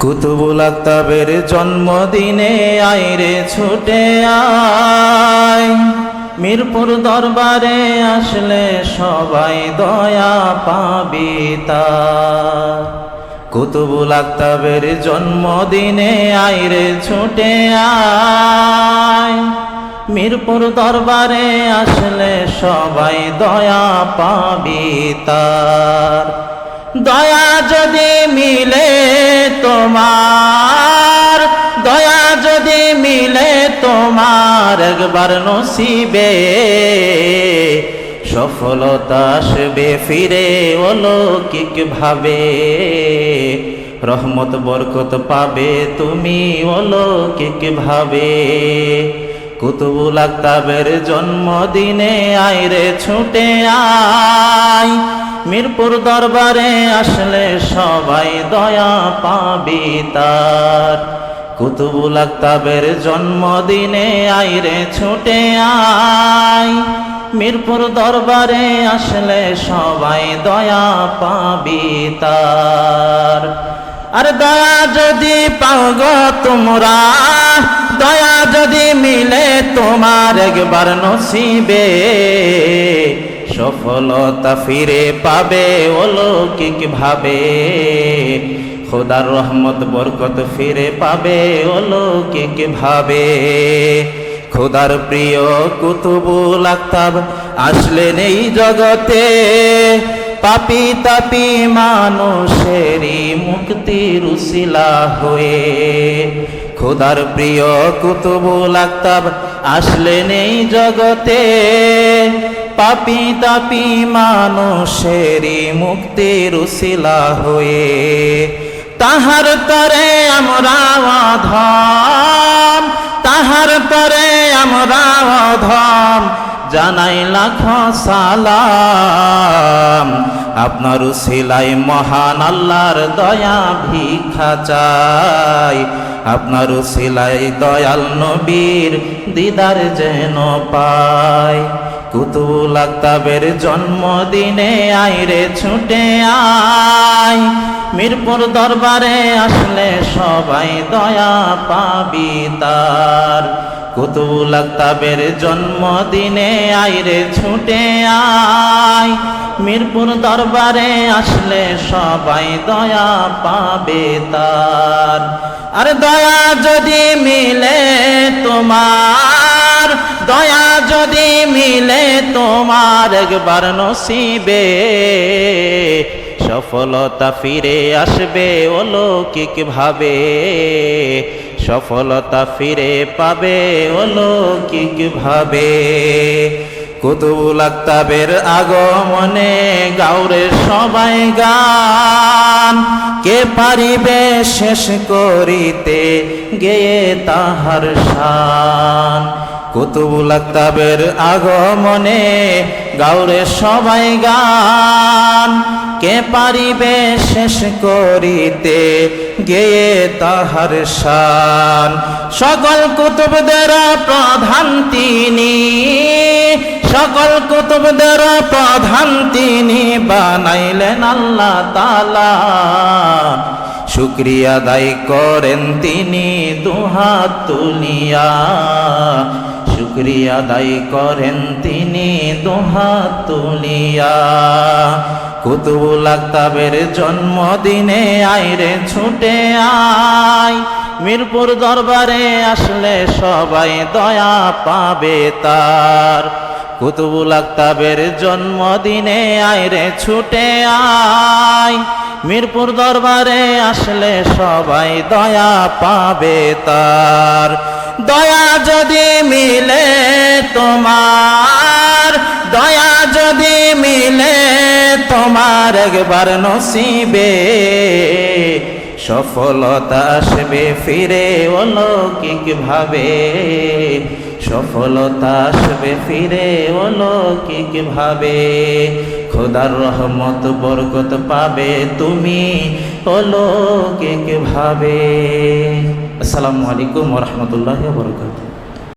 কুতুবুল আকতাবের জন্মদিনে আইরে ছুটে আয়, মিরপুর দরবারে আসলে সবাই দয়া পাবি তার। কুতুবুল আকতাবের জন্মদিনে আইরে ছুটে আয়, মিরপুর দরবারে আসলে সবাই দয়া পাবি তার। দয়া যদি মিলে তোমার, দয়া যদি মিলে তোমার একবার নসিবে, সফলতা আসবে ফিরে অলৌকিক ভাবে। রহমত বরকত পাবে তুমি অলৌকিক ভাবে। কুতুবুল আকতাবের জন্মদিনে আইরে ছুটে আয়, মিরপুর দরবারে আসলে সবাই দয়া পাবি তার। কুতুবুল আকতাবের জন্মদিনে আইরে ছুটে আয়, মিরপুর দরবারে আসলে সবাই দয়া পাবি তার। আর দয়া যদি পাও গো তোমরা, দয়া যদি মিলে তোমার একবার নসিবে, সফলতা ফিরে পাবে অলৌকিক ভাবে। খোদার রহমত বরকত ফিরে পাবে অলৌকিক ভাবে। খোদার প্রিয় কুতুবুল আকতাব আসলেন এই জগতে, পাপী তাপী মানুষেরই মুক্তির উসিলা হয়ে। খোদার প্রিয় কুতুবুল আকতাব আসলেন এই জগতে, পাপী তাপী মানুষেরই মুক্তির উসিলা হয়ে। তাহার তরে আমরা অধম, তাহার তরে আমরা অধম, জানাই লাখ সালাম। আপনার উসিলাই মহান আল্লাহর দয়া ভিক্ষা চাই, আপনার উসিলাই দয়াল নবীর দিদার যেন পাই। কুতুবুল আকতাবের জন্মদিনে আইরে ছুটে আয়, মিরপুর দরবারে আসলে সবাই দয়া পাবি তার। কুতুবুল আকতাবের জন্মদিনে আইরে ছুটে আয়, মিরপুর দরবারে আসলে সবাই দয়া পাবে তার। আর দয়া যদি মিলে তোমার, দয়া যদি মিলে তোমার একবার নসিবে, সফলতা ফিরে আসবে অলৌকিক ভাবে। সফলতা ফিরে পাবে অলৌকিক ভাবে। কুতুবুল আকতাবের আগমনে গাওরে সবাই গান, কে পারিবে শেষ করিতে গেয়ে তাহার শান। কুতুবুল আকতাবের আগমনে গাওরে সবাই গান, কে পারিবে শেষ করিতে গেয়ে তাহার শান। সকল কুতুবদের প্রধান তিনি, সকল কুতুবদের প্রধান তিনি, বানাইলেন আল্লাহ তাআলা। শুকরিয়া আদায় করেন তিনি দুহাত তুলিয়া, শুকরিয়া আদায় করেন তিনি দুহাত তুলিয়া। কুতুবুল আকতাবের জন্মদিনে আইরে ছুটে আয়, মিরপুর দরবারে আসলে সবাই দয়া পাবে তার। কুতুবুল আকতাবের জন্মদিনে আইরে ছুটে আয়, মিরপুর দরবারে আসলে সবাই দয়া পাবে তার। দয়া যদি মিলে তোমার, দয়া যদি মিলে তোমার একবার নসিবে, সফলতা আসবে ফিরে অলৌকিক ভাবে। সফলতা আসবে ফিরে অলৌকিক ভাবে। খোদার রহমত বরকত পাবে তুমি অলৌকিক ভাবে। আসসালামু আলাইকুম ওয়া রাহমাতুল্লাহি ওয়া বারাকাতুহু।